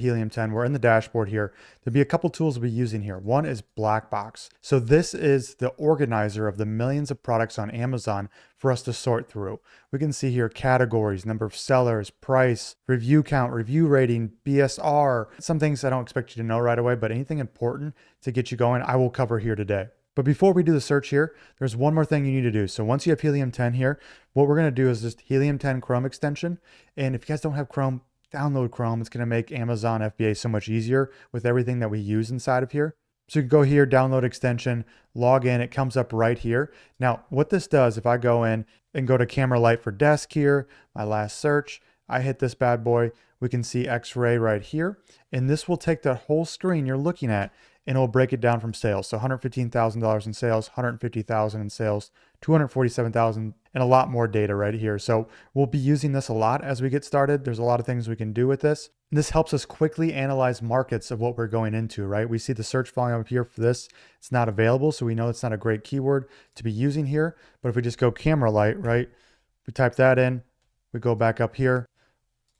Helium 10. We're in the dashboard here. There'll be a couple tools we'll be using here. One is Black Box. So this is the organizer of the millions of products on Amazon for us to sort through. We can see here categories, number of sellers, price, review count, review rating, BSR. Some things I don't expect you to know right away, but anything important to get you going, I will cover here today. But before we do the search here, there's one more thing you need to do. So once you have Helium 10 here, what we're going to do is just Helium 10 Chrome extension. And if you guys don't have Chrome, download Chrome. It's going to make Amazon FBA so much easier with everything that we use inside of here. So you can go here, download extension, log in. It comes up right here. Now, what this does, if I go in and go to camera light for desk here, my last search, I hit this bad boy, we can see X-ray right here. And this will take that whole screen you're looking at and it'll break it down from sales. So $115,000 in sales, $150,000 in sales, $247,000, and a lot more data right here. So we'll be using this a lot as we get started. There's a lot of things we can do with this. And this helps us quickly analyze markets of what we're going into, right? We see the search volume up here for this. It's not available, so we know it's not a great keyword to be using here. But if we just go camera light, right? We type that in, we go back up here,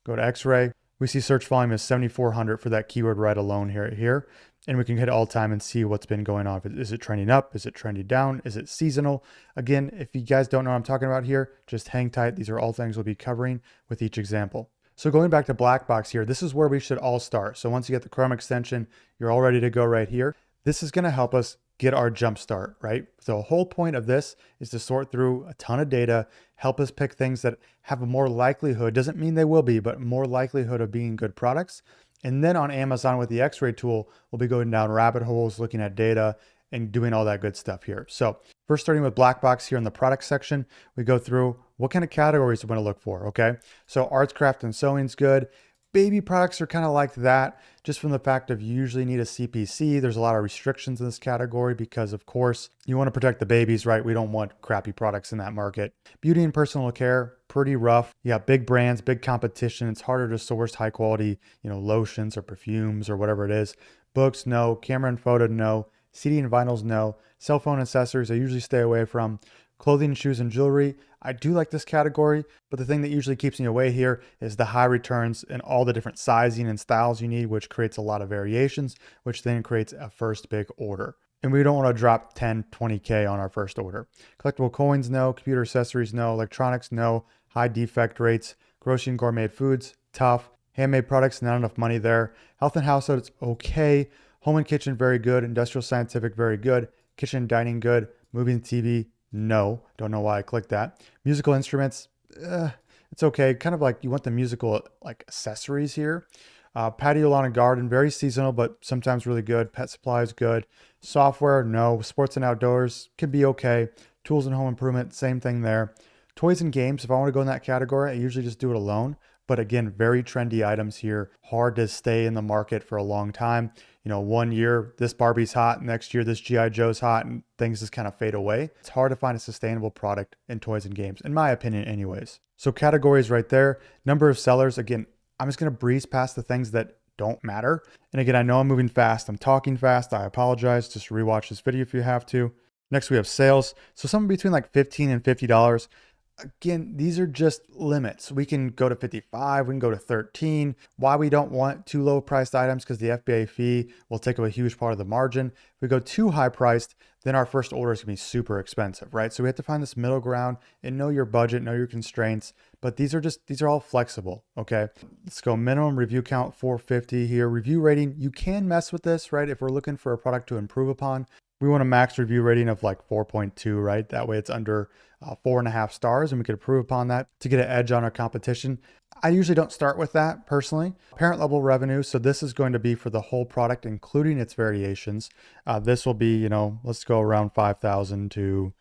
go to X-ray. We see search volume is 7,400 for that keyword right alone here. And we can hit all time and see what's been going on. Is it trending up? Is it trending down? Is it seasonal? Again, if you guys don't know what I'm talking about here, just hang tight. These are all things we'll be covering with each example. So going back to Black Box here, this is where we should all start. So once you get the Chrome extension, you're all ready to go right here. This is going to help us get our jump start, right? So the whole point of this is to sort through a ton of data, help us pick things that have a more likelihood, doesn't mean they will be, but more likelihood of being good products. And then on Amazon with the X-ray tool, we'll be going down rabbit holes, looking at data and doing all that good stuff here. So first starting with Black Box here in the product section, we go through what kind of categories we want to look for, okay? So arts, craft, and sewing is good. Baby products are kind of like that, just from the fact of you usually need a CPC. There's a lot of restrictions in this category because, of course, you want to protect the babies, right? We don't want crappy products in that market. Beauty and personal care, pretty rough. You got big brands, big competition. It's harder to source high quality, lotions or perfumes or whatever it is. Books, no. Camera and photo, no. CD and vinyls, no. Cell phone accessories, I usually stay away from. Clothing, shoes, and jewelry. I do like this category, but the thing that usually keeps me away here is the high returns and all the different sizing and styles you need, which creates a lot of variations, which then creates a first big order. And we don't want to drop 10, 20K on our first order. Collectible coins, no. Computer accessories, no. Electronics, no. High defect rates. Grocery and gourmet foods, tough. Handmade products, not enough money there. Health and household, it's okay. Home and kitchen, very good. Industrial scientific, very good. Kitchen and dining, good. Movie and TV, no. Don't know why I clicked that. Musical instruments, it's okay. Kind of like you want the musical like accessories here. Patio, lawn, and garden, very seasonal, but sometimes really good. Pet supplies, good. Software, no. Sports and outdoors, can be okay. Tools and home improvement, same thing there. Toys and games, if I want to go in that category, I usually just do it alone. But again, very trendy items here. Hard to stay in the market for a long time. 1 year, this Barbie's hot. Next year, this G.I. Joe's hot, and things just kind of fade away. It's hard to find a sustainable product in toys and games, in my opinion anyways. So categories right there. Number of sellers, again, I'm just going to breeze past the things that don't matter. And again, I know I'm moving fast. I'm talking fast. I apologize. Just rewatch this video if you have to. Next, we have sales. So somewhere between like $15 and $50. Again, these are just limits. We can go to 55, we can go to 13. Why we don't want too low priced items, because the FBA fee will take up a huge part of the margin. If we go too high priced, then our first order is gonna be super expensive, right? So we have to find this middle ground and know your budget, know your constraints, but these are all flexible, okay? Let's go minimum review count, 450 here. Review rating, you can mess with this, right? If we're looking for a product to improve upon, we want a max review rating of like 4.2, right? That way it's under 4.5 stars, and we could improve upon that to get an edge on our competition. I usually don't start with that personally. Parent level revenue. So this is going to be for the whole product, including its variations. This will be, let's go around 5,000 to,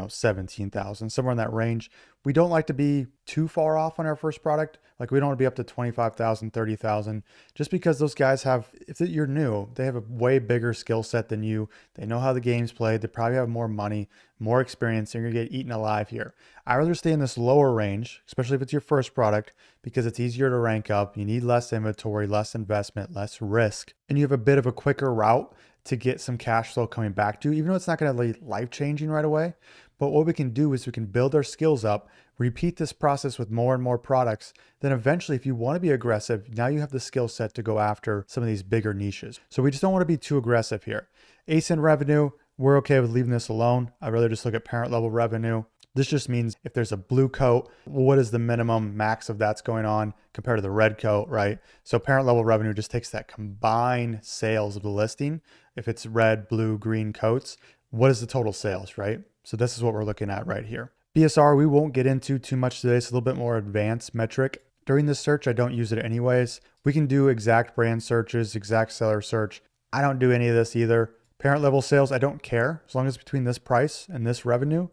17,000, somewhere in that range. We don't like to be too far off on our first product. Like we don't want to be up to 25,000, 30,000, just because those guys have, if you're new, they have a way bigger skill set than you. They know how the game's played. They probably have more money, more experience. You're going to get eaten alive here. I'd rather stay in this lower range, especially if it's your first product, because it's easier to rank up. You need less inventory, less investment, less risk, and you have a bit of a quicker route to get some cash flow coming back to you, even though it's not going to be life-changing right away. But what we can do is we can build our skills up repeat this process with more and more products, then eventually, if you want to be aggressive, now you have the skill set to go after some of these bigger niches. So we just don't want to be too aggressive here. ASIN revenue, we're okay with leaving this alone. I'd rather just look at parent level revenue. This just means if there's a blue coat, what is the minimum max of that's going on compared to the red coat, right? So parent level revenue just takes that combined sales of the listing. If it's red, blue, green coats, what is the total sales, right? So this is what we're looking at right here. BSR, we won't get into too much today. It's a little bit more advanced metric. During this search, I don't use it anyways. We can do exact brand searches, exact seller search. I don't do any of this either. Parent level sales, I don't care. As long as it's between this price and this revenue,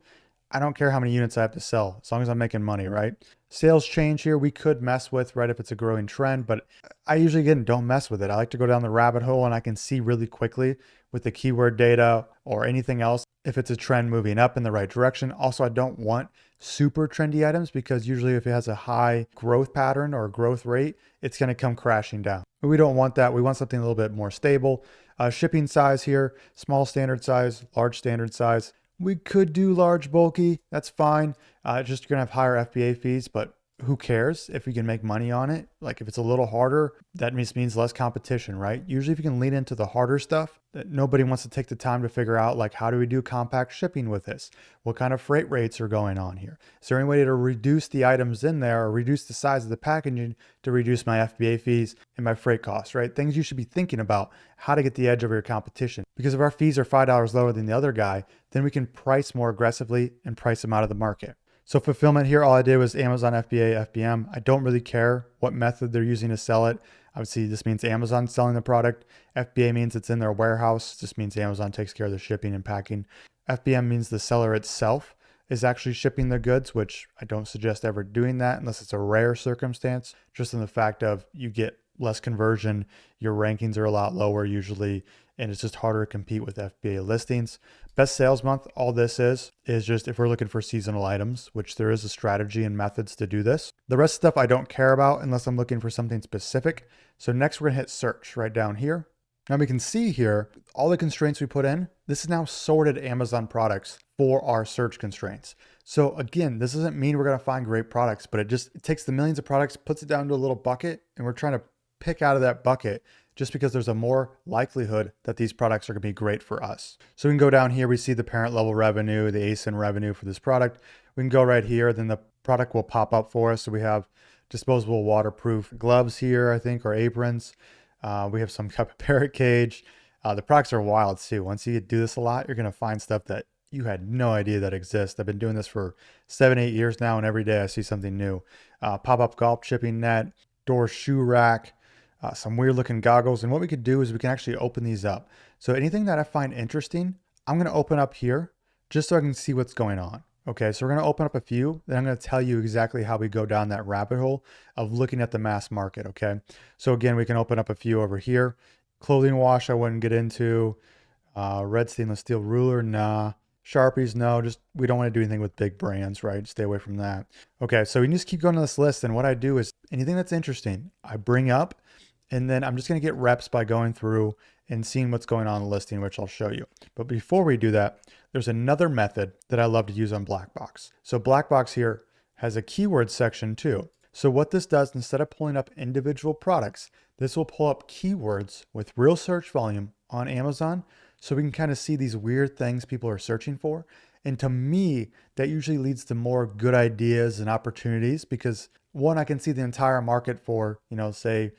I don't care how many units I have to sell, as long as I'm making money, right? Sales change here, we could mess with, right, if it's a growing trend, but I usually, again, don't mess with it. I like to go down the rabbit hole and I can see really quickly with the keyword data or anything else if it's a trend moving up in the right direction. Also, I don't want super trendy items because usually if it has a high growth pattern or growth rate, it's going to come crashing down. But we don't want that. We want something a little bit more stable. Shipping size here, small standard size, large standard size. We could do large bulky, that's fine. Just you're gonna have higher FBA fees, but who cares if we can make money on it? Like if it's a little harder, that means less competition, right? Usually if you can lean into the harder stuff, that nobody wants to take the time to figure out, like, how do we do compact shipping with this? What kind of freight rates are going on here? Is there any way to reduce the items in there or reduce the size of the packaging to reduce my FBA fees and my freight costs, right? Things you should be thinking about, how to get the edge over your competition. Because if our fees are $5 lower than the other guy, then we can price more aggressively and price them out of the market. So fulfillment here, all I did was Amazon FBA, FBM. I don't really care what method they're using to sell it. Obviously, this means Amazon selling the product. FBA means it's in their warehouse. This means Amazon takes care of the shipping and packing. FBM means the seller itself is actually shipping the goods, which I don't suggest ever doing that unless it's a rare circumstance, just in the fact of you get less conversion, your rankings are a lot lower usually, and it's just harder to compete with FBA listings. Best sales month, all this is just if we're looking for seasonal items, which there is a strategy and methods to do this. The rest of stuff I don't care about unless I'm looking for something specific. So next we're gonna hit search right down here. Now we can see here, all the constraints we put in, this is now sorted Amazon products for our search constraints. So again, this doesn't mean we're gonna find great products, but it takes the millions of products, puts it down to a little bucket, and we're trying to pick out of that bucket just because there's a more likelihood that these products are gonna be great for us. So we can go down here, we see the parent level revenue, the ASIN revenue for this product. We can go right here, then the product will pop up for us. So we have disposable waterproof gloves here, I think, or aprons. We have some capybara cage. The products are wild too. Once you do this a lot, you're gonna find stuff that you had no idea that exists. I've been doing this for 7-8 years now, and every day I see something new. Pop-up golf chipping net, door shoe rack, some weird looking goggles. And what we could do is we can actually open these up. So anything that I find interesting, I'm going to open up here just so I can see what's going on. Okay, so we're going to open up a few, then I'm going to tell you exactly how we go down that rabbit hole of looking at the mass market. Okay, so again, we can open up a few over here. Clothing wash, I wouldn't get into. Red stainless steel ruler, nah. Sharpies, no, just we don't want to do anything with big brands, right? Stay away from that. Okay, so we can just keep going to this list, and what I do is anything that's interesting, I bring up, and then I'm just going to get reps by going through and seeing what's going on in the listing, which I'll show you. But before we do that, there's another method that I love to use on Blackbox. So Blackbox here has a keyword section too. So what this does, instead of pulling up individual products, this will pull up keywords with real search volume on Amazon. So we can kind of see these weird things people are searching for. And to me, that usually leads to more good ideas and opportunities because one, I can see the entire market for, say,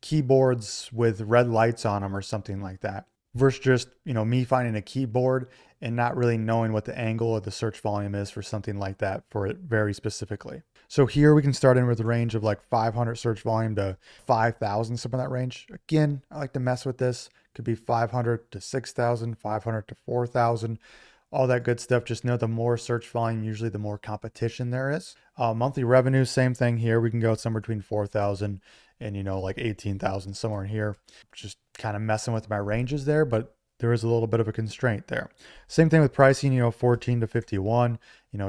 keyboards with red lights on them or something like that versus just, me finding a keyboard and not really knowing what the angle of the search volume is for something like that for it very specifically. So here we can start in with a range of like 500 search volume to 5,000, something in that range. Again, I like to mess with this. Could be 500 to 6,000, 500 to 4,000, all that good stuff. Just know the more search volume, usually the more competition there is. Monthly revenue, same thing here. We can go somewhere between 4,000 and, like 18,000, somewhere in here. Just kind of messing with my ranges there, but there is a little bit of a constraint there. Same thing with pricing, 14 to 51,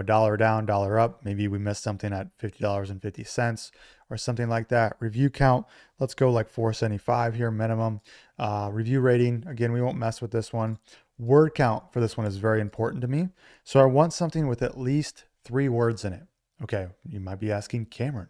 dollar down, dollar up. Maybe we missed something at $50.50 or something like that. Review count, let's go like 475 here minimum. Review rating, again, we won't mess with this one. Word count for this one is very important to me. So I want something with at least 3 words in it. Okay, you might be asking, Cameron,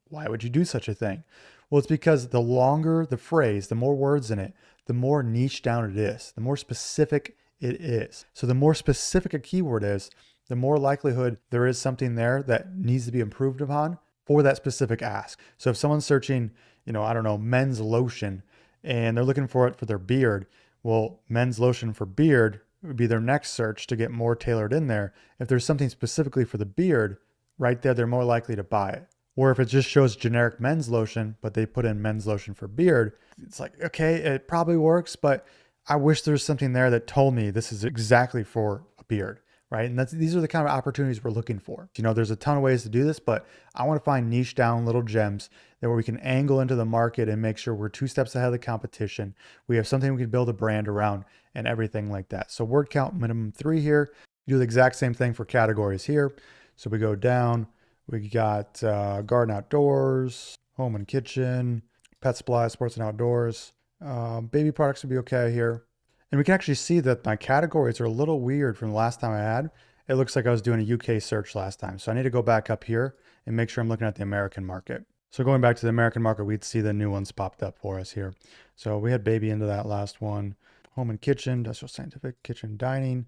why would you do such a thing? Well, it's because the longer the phrase, the more words in it, the more niche down it is, the more specific it is. So the more specific a keyword is, the more likelihood there is something there that needs to be improved upon for that specific ask. So if someone's searching, I don't know, men's lotion, and they're looking for it for their beard, well, men's lotion for beard would be their next search to get more tailored in there. If there's something specifically for the beard, right there, they're more likely to buy it. Or if it just shows generic men's lotion, but they put in men's lotion for beard, it's like, okay, it probably works, but I wish there was something there that told me this is exactly for a beard, right? And these are the kind of opportunities we're looking for. There's a ton of ways to do this, but I want to find niche down little gems that where we can angle into the market and make sure we're 2 steps ahead of the competition. We have something we can build a brand around and everything like that. So word count minimum 3 here. Do the exact same thing for categories here. So we go down, we got garden outdoors, home and kitchen, pet supplies, sports and outdoors. Baby products would be okay here. And we can actually see that my categories are a little weird from the last time I had. It looks like I was doing a UK search last time. So I need to go back up here and make sure I'm looking at the American market. So going back to the American market, we'd see the new ones popped up for us here. So we had baby into that last one. Home and kitchen, industrial scientific, kitchen dining,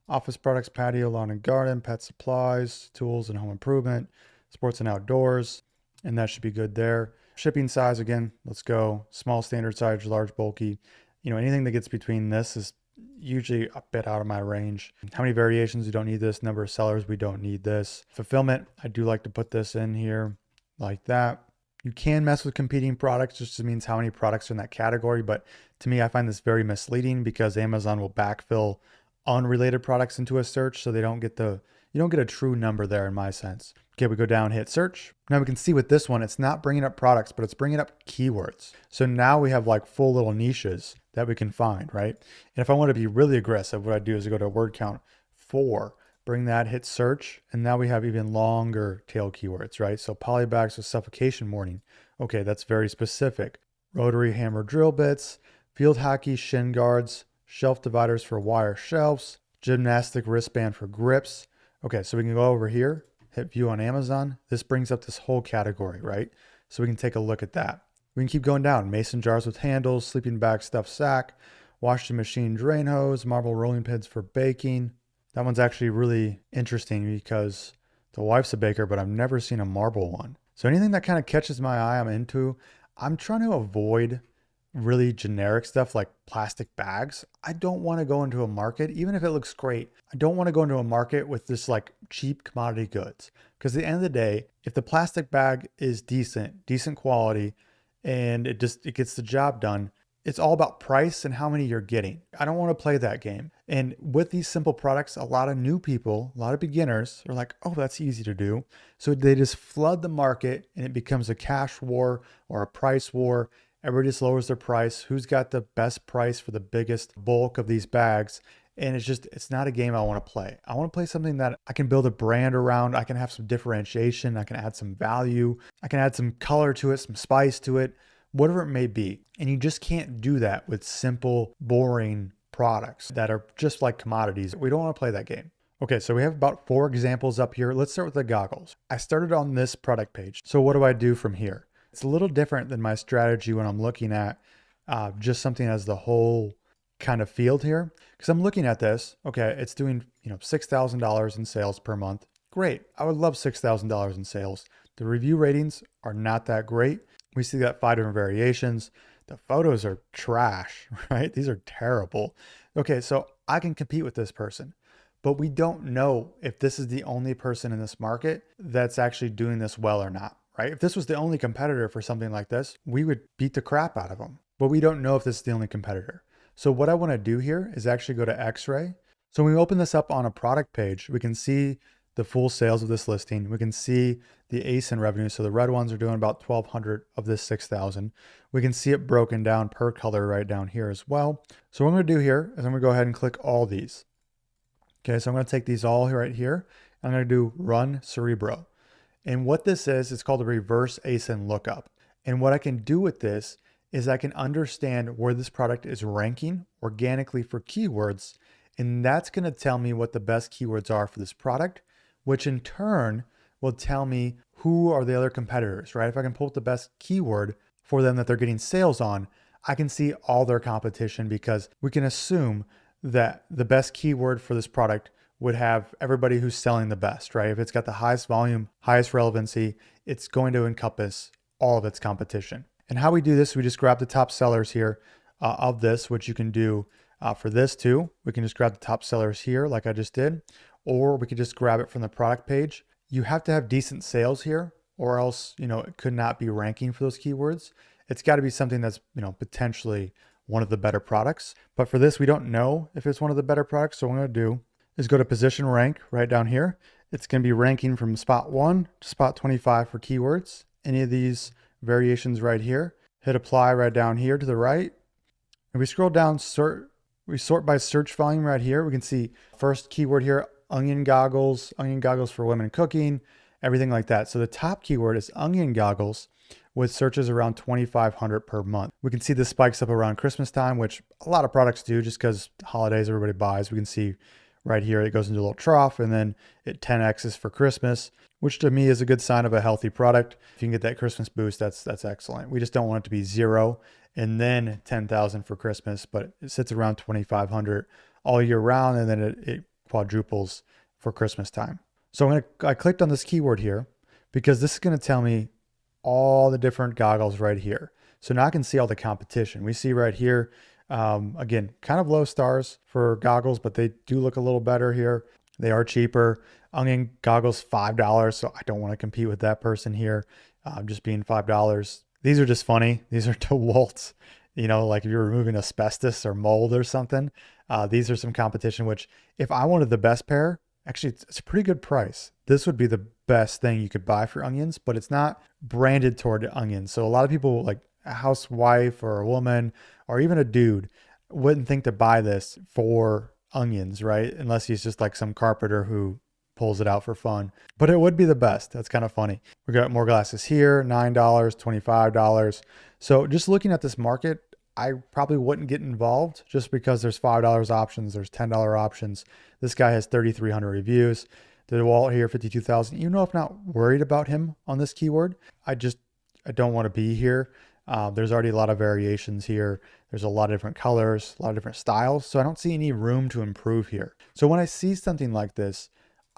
office products, patio, lawn and garden, pet supplies, tools and home improvement, sports and outdoors, and that should be good there. Shipping size, again, let's go small, standard size, large, bulky. Anything that gets between this is usually a bit out of my range. How many variations? We don't need this. Number of sellers, we don't need this. Fulfillment, I do like to put this in here like that. You can mess with competing products, just means how many products are in that category. But to me, I find this very misleading because Amazon will backfill unrelated products into a search, so you don't get a true number there in my sense. Okay, we go down, hit search. Now we can see with this one, it's not bringing up products, but it's bringing up keywords. So now we have like full little niches that we can find, right? And if I want to be really aggressive, what I do is I go to word count 4, bring that, hit search, and now we have even longer tail keywords, right? So polybags with suffocation warning. Okay, that's very specific. Rotary hammer drill bits, field hockey shin guards, shelf dividers for wire shelves, gymnastic wristband for grips. Okay, so we can go over here, hit view on Amazon. This brings up this whole category, right? So we can take a look at that. We can keep going down. Mason jars with handles, sleeping bag stuffed sack, washing machine drain hose, marble rolling pins for baking. That one's actually really interesting because the wife's a baker, but I've never seen a marble one. So anything that kind of catches my eye, I'm into. I'm trying to avoid really generic stuff like plastic bags. I don't want to go into a market, even if it looks great. I don't want to go into a market with this like cheap commodity goods. Because at the end of the day, if the plastic bag is decent quality, and it gets the job done, it's all about price and how many you're getting. I don't want to play that game. And with these simple products, a lot of new people, a lot of beginners are like, oh, that's easy to do. So they just flood the market and it becomes a cash war or a price war. Everybody just lowers their price. Who's got the best price for the biggest bulk of these bags? And it's not a game I want to play. I want to play something that I can build a brand around. I can have some differentiation. I can add some value. I can add some color to it, some spice to it, whatever it may be. And you just can't do that with simple, boring products that are just like commodities. We don't want to play that game. Okay, so we have about 4 examples up here. Let's start with the goggles. I started on this product page. So what do I do from here? It's a little different than my strategy when I'm looking at just something as the whole kind of field here. Because I'm looking at this, okay, it's doing $6,000 in sales per month. Great, I would love $6,000 in sales. The review ratings are not that great. We see that 5 different variations. The photos are trash, right? These are terrible. Okay, so I can compete with this person, but we don't know if this is the only person in this market that's actually doing this well or not, right? If this was the only competitor for something like this, we would beat the crap out of them, but we don't know if this is the only competitor. So what I want to do here is actually go to X-ray. So when we open this up on a product page, we can see the full sales of this listing. We can see the ASIN revenue. So the red ones are doing about 1,200 of this 6,000. We can see it broken down per color right down here as well. So what I'm going to do here is I'm going to go ahead and click all these. Okay, so I'm going to take these all right here. I'm going to do Run Cerebro. And what this is, it's called a reverse ASIN lookup. And what I can do with this is I can understand where this product is ranking organically for keywords. And that's going to tell me what the best keywords are for this product, which in turn will tell me who are the other competitors, right? If I can pull up the best keyword for them that they're getting sales on, I can see all their competition because we can assume that the best keyword for this product would have everybody who's selling the best, right? If it's got the highest volume, highest relevancy, it's going to encompass all of its competition. And how we do this, we just grab the top sellers here of this, which you can do for this too. We can just grab the top sellers here like I just did, or we could just grab it from the product page. You have to have decent sales here or else, it could not be ranking for those keywords. It's got to be something that's, potentially one of the better products. But for this, we don't know if it's one of the better products. So what I'm going to do is go to position rank right down here. It's going to be ranking from spot 1 to spot 25 for keywords. Any of these variations right here. Hit apply right down here to the right. And we scroll down, we sort by search volume right here. We can see first keyword here, onion goggles for women cooking, everything like that. So the top keyword is onion goggles with searches around 2,500 per month. We can see this spikes up around Christmas time, which a lot of products do just because holidays everybody buys. We can see right here, it goes into a little trough and then it 10x's for Christmas, which to me is a good sign of a healthy product. If you can get that Christmas boost, that's excellent. We just don't want it to be 0 and then 10,000 for Christmas, but it sits around 2,500 all year round and then it quadruples for Christmas time. So I clicked on this keyword here because this is going to tell me all the different goggles right here. So now I can see all the competition. We see right here, again, kind of low stars for goggles, but they do look a little better here. They are cheaper. Onion goggles, $5. So I don't want to compete with that person here. Just being $5. These are just funny. These are DeWalt's, like if you're removing asbestos or mold or something. These are some competition, which if I wanted the best pair, actually it's a pretty good price. This would be the best thing you could buy for onions, but it's not branded toward onions. So a lot of people, like a housewife or a woman or even a dude, wouldn't think to buy this for onions, right? Unless he's just like some carpenter who pulls it out for fun. But it would be the best. That's kind of funny. We got more glasses here, $9, $25. So just looking at this market, I probably wouldn't get involved just because there's $5 options, there's $10 options. This guy has 3,300 reviews. The DeWalt here, 52,000. Even though I'm not worried about him on this keyword, I don't want to be here. There's already a lot of variations here. There's a lot of different colors, a lot of different styles. So I don't see any room to improve here. So when I see something like this,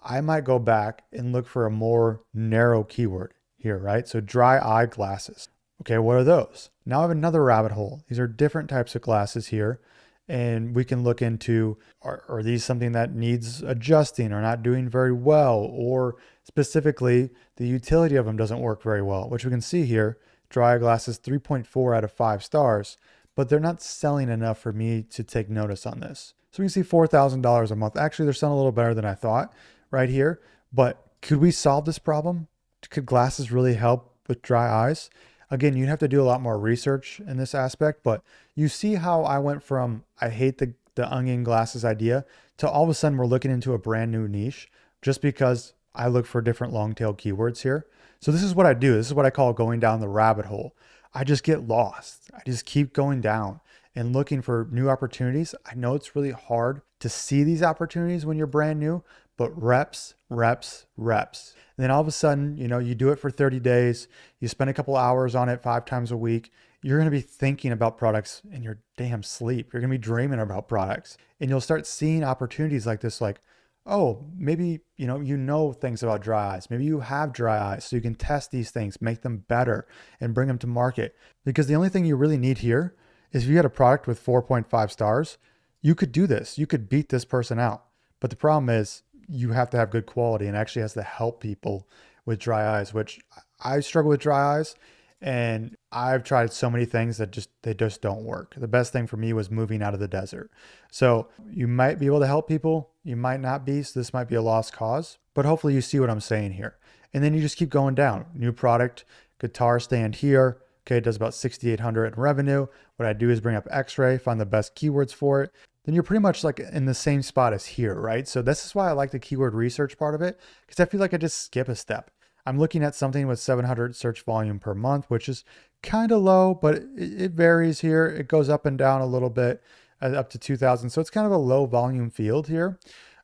I might go back and look for a more narrow keyword here, right? So dry eye glasses. Okay, what are those? Now I have another rabbit hole. These are different types of glasses here. And we can look into, are these something that needs adjusting or not doing very well? Or specifically, the utility of them doesn't work very well, which we can see here. Dry eye glasses, 3.4 out of 5 stars, but they're not selling enough for me to take notice on this. So we can see $4,000 a month. Actually, they're selling a little better than I thought right here. But could we solve this problem? Could glasses really help with dry eyes? Again, you'd have to do a lot more research in this aspect, but you see how I went from I hate the onion glasses idea to all of a sudden we're looking into a brand new niche just because I look for different long tail keywords here. So this is what I do. This is what I call going down the rabbit hole. I just get lost. I just keep going down and looking for new opportunities. I know it's really hard to see these opportunities when you're brand new, but reps. And then all of a sudden, you do it for 30 days, you spend a couple hours on it 5 times a week. You're going to be thinking about products in your damn sleep. You're going to be dreaming about products and you'll start seeing opportunities like this, like, oh, maybe, you know things about dry eyes. Maybe you have dry eyes, so you can test these things, make them better and bring them to market. Because the only thing you really need here is if you had a product with 4.5 stars, you could do this. You could beat this person out. But the problem is you have to have good quality and actually has to help people with dry eyes, which I struggle with dry eyes. And I've tried so many things that they just don't work. The best thing for me was moving out of the desert. So you might be able to help people. You might not be. So this might be a lost cause, but hopefully you see what I'm saying here. And then you just keep going down. New product, guitar stand here. Okay, it does about 6,800 in revenue. What I do is bring up X-ray, find the best keywords for it. Then you're pretty much like in the same spot as here, right? So this is why I like the keyword research part of it, because I feel like I just skip a step. I'm looking at something with 700 search volume per month, which is kind of low, but it varies here. It goes up and down a little bit, up to 2,000. So it's kind of a low volume field here.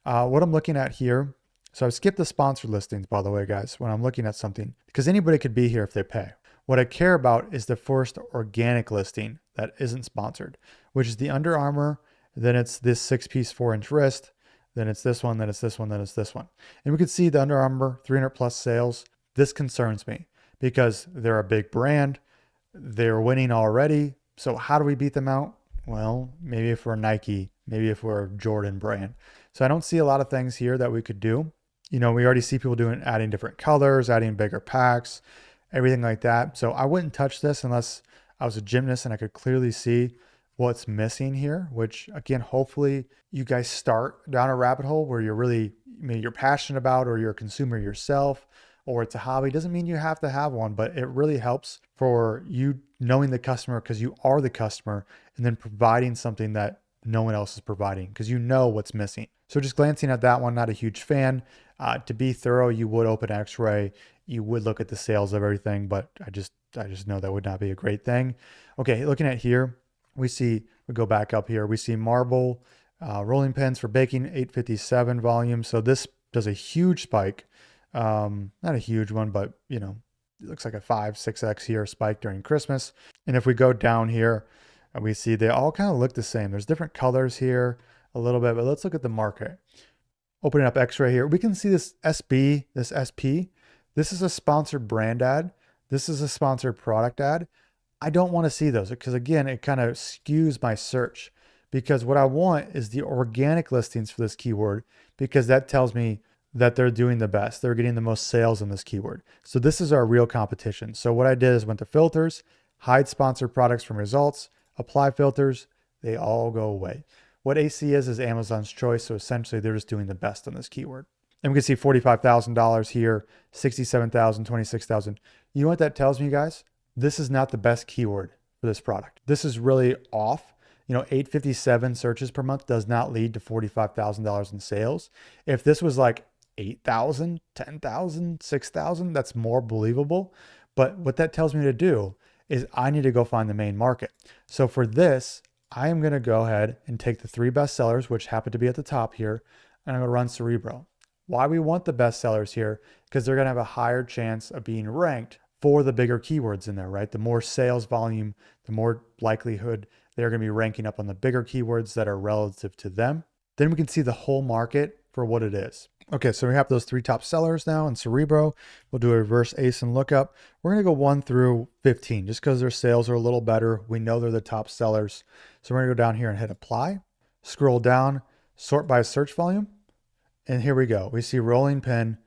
What I'm looking at here So I've skipped the sponsored listings, by the way, guys, when I'm looking at something, because anybody could be here if they pay. What I care about is the first organic listing that isn't sponsored, which is the Under Armour. Then it's this 6-piece 4-inch wrist. Then it's this one, then it's this one, then it's this one. And we can see the Under Armour 300 plus sales. This concerns me because they're a big brand. They're winning already. So how do we beat them out? Well, maybe if we're Nike, maybe if we're a Jordan brand. So I don't see a lot of things here that we could do. We already see people adding different colors, adding bigger packs, everything like that. So I wouldn't touch this unless I was a gymnast and I could clearly see what's missing here, which again, hopefully you guys start down a rabbit hole where maybe you're passionate about, or you're a consumer yourself, or it's a hobby. It doesn't mean you have to have one, but it really helps for you knowing the customer because you are the customer, and then providing something that no one else is providing because you know what's missing. So just glancing at that one, not a huge fan. To be thorough, you would open X-ray, you would look at the sales of everything, but I just know that would not be a great thing. Okay, looking at here, we go back up here, we see marble rolling pins for baking, 857 volume. So this does a huge spike. Not a huge one, but it looks like a 5-6x here spike during Christmas. And if we go down here, we see they all kind of look the same. There's different colors here a little bit, but let's look at the market. Opening up X-ray here, we can see this SB, this SP. This is a sponsored brand ad. This is a sponsored product ad. I don't want to see those because again, it kind of skews my search, because what I want is the organic listings for this keyword, because that tells me that they're doing the best. They're getting the most sales in this keyword. So this is our real competition. So what I did is went to filters, hide sponsored products from results, apply filters, they all go away. What AC is Amazon's choice. So essentially they're just doing the best on this keyword. And we can see $45,000 here, 67,000, 26,000. You know what that tells me, guys? This is not the best keyword for this product. This is really off. 857 searches per month does not lead to $45,000 in sales. If this was like 8,000, 10,000, 6,000, that's more believable. But what that tells me to do is I need to go find the main market. So for this, I am going to go ahead and take the 3 best sellers, which happen to be at the top here, and I'm going to run Cerebro. Why we want the best sellers here? Because they're going to have a higher chance of being ranked for the bigger keywords in there, right? The more sales volume, the more likelihood they're going to be ranking up on the bigger keywords that are relative to them. Then we can see the whole market for what it is. Okay, so we have those 3 top sellers now in Cerebro. We'll do a reverse ASIN lookup. We're going to go 1 through 15 just because their sales are a little better. We know they're the top sellers. So we're going to go down here and hit apply, scroll down, sort by search volume. And here we go. We see rolling pin,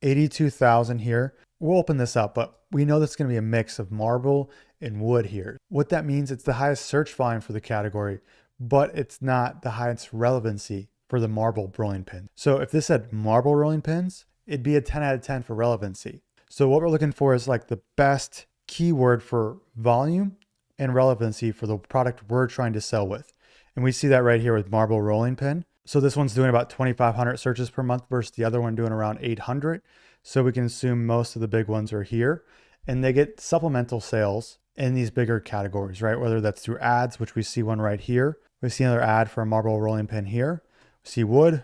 82,000 here. We'll open this up, but we know that's going to be a mix of marble and wood here. What that means, it's the highest search volume for the category, but it's not the highest relevancy for the marble rolling pin. So if this had marble rolling pins, it'd be a 10 out of 10 for relevancy. So what we're looking for is like the best keyword for volume and relevancy for the product we're trying to sell with. And we see that right here with marble rolling pin. So this one's doing about 2,500 searches per month versus the other one doing around 800. So we can assume most of the big ones are here, and they get supplemental sales in these bigger categories, right? Whether that's through ads, which we see one right here. We see another ad for a marble rolling pin here. We see wood.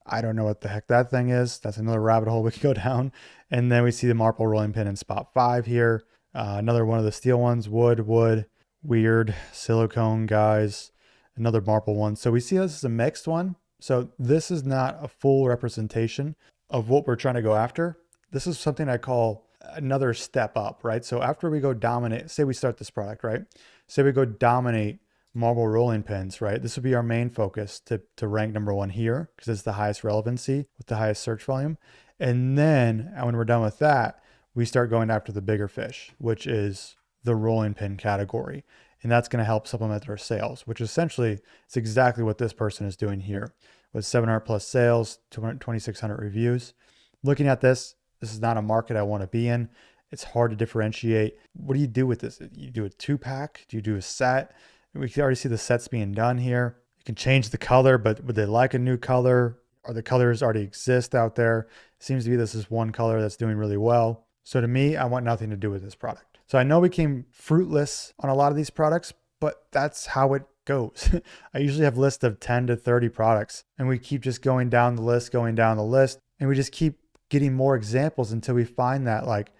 I don't know what the heck that thing is. That's another rabbit hole we could go down. And then we see the marble rolling pin in spot 5 here. Another one of the steel ones, wood, weird, silicone guys, another marble one. So we see this is a mixed one. So this is not a full representation of what we're trying to go after. This is something I call another step up, right? So after we go dominate, say we start this product, right? Say we go dominate marble rolling pins, right? This would be our main focus to rank number 1 here because it's the highest relevancy with the highest search volume. And then when we're done with that, we start going after the bigger fish, which is the rolling pin category. And that's going to help supplement our sales, which essentially is exactly what this person is doing here with 700 plus sales, 2,600 reviews. Looking at this, this is not a market I want to be in. It's hard to differentiate. What do you do with this? You do a 2-pack? Do you do a set? We can already see the sets being done here. You can change the color, but would they like a new color? Or the colors already exist out there? It seems to be this is one color that's doing really well. So to me, I want nothing to do with this product. So I know we came fruitless on a lot of these products, but that's how it goes. I usually have lists of 10 to 30 products, and we keep just going down the list, and we just keep getting more examples until we find that, like,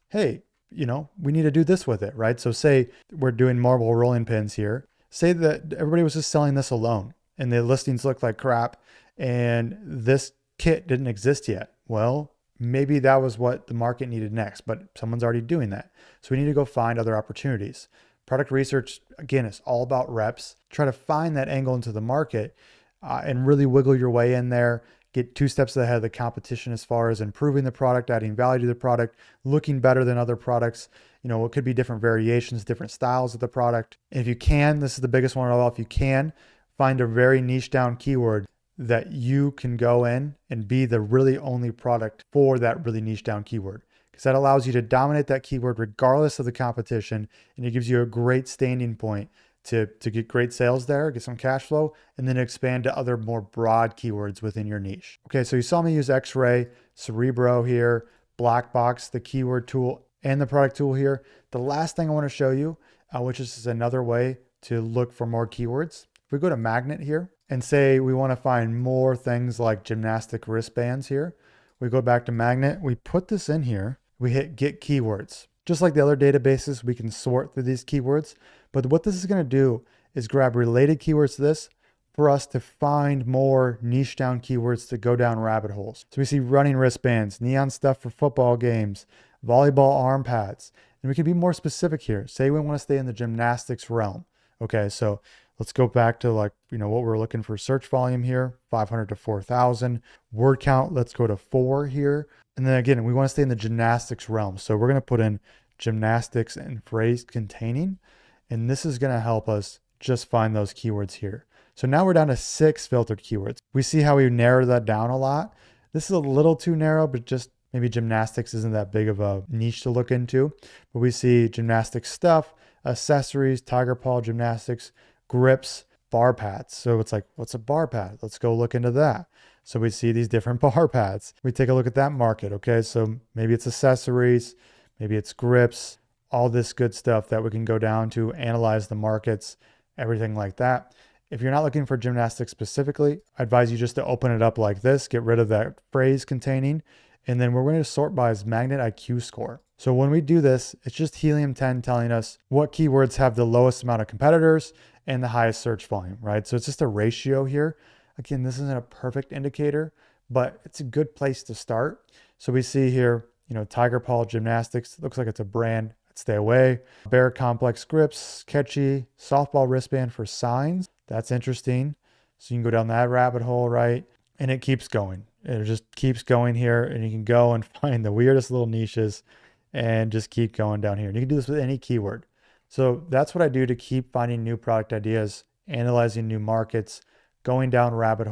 hey, we need to do this with it, right? So say we're doing marble rolling pins here. Say that everybody was just selling this alone and the listings look like crap and this kit didn't exist yet. Well, maybe that was what the market needed next, but someone's already doing that. So we need to go find other opportunities. Product research, again, is all about reps. Try to find that angle into the market and really wiggle your way in there. Get 2 steps ahead of the competition as far as improving the product, adding value to the product, looking better than other products. It could be different variations, different styles of the product. And if you can, this is the biggest one of all, if you can, find a very niche down keyword that you can go in and be the really only product for that really niche down keyword. Because that allows you to dominate that keyword regardless of the competition, and it gives you a great standing point to get great sales there, get some cash flow, and then expand to other more broad keywords within your niche. Okay, so you saw me use X-Ray, Cerebro here, Black Box, the keyword tool, and the product tool here. The last thing I want to show you, which is another way to look for more keywords. If we go to Magnet here and say we want to find more things like gymnastic wristbands here, we go back to Magnet, we put this in here, we hit Get Keywords. Just like the other databases, we can sort through these keywords. But what this is going to do is grab related keywords to this for us to find more niche down keywords to go down rabbit holes. So we see running wristbands, neon stuff for football games, volleyball arm pads. And we can be more specific here. Say we want to stay in the gymnastics realm. Okay, so let's go back to what we're looking for search volume here, 500 to 4,000. Word count, let's go to 4 here. And then again, we want to stay in the gymnastics realm. So we're going to put in gymnastics and phrase containing. And this is going to help us just find those keywords here. So now we're down to 6 filtered keywords. We see how we narrowed that down a lot. This is a little too narrow, but just maybe gymnastics isn't that big of a niche to look into. But we see gymnastics stuff, accessories, tiger paw gymnastics, grips, bar pads. So it's like, what's a bar pad? Let's go look into that. So we see these different bar pads. We take a look at that market. Okay, so maybe it's accessories, maybe it's grips, all this good stuff that we can go down to, analyze the markets, everything like that. If you're not looking for gymnastics specifically, I advise you just to open it up like this, get rid of that phrase containing, and then we're going to sort by its Magnet IQ score. So when we do this, it's just Helium 10 telling us what keywords have the lowest amount of competitors and the highest search volume, right? So it's just a ratio here. Again, this isn't a perfect indicator, but it's a good place to start. So we see here, Tiger Paw Gymnastics, looks like it's a brand. Stay away. Bear complex grips, catchy, softball wristband for signs. That's interesting. So you can go down that rabbit hole, right? And it keeps going. It just keeps going here, and you can go and find the weirdest little niches and just keep going down here. And you can do this with any keyword. So that's what I do to keep finding new product ideas, analyzing new markets, going down rabbit holes.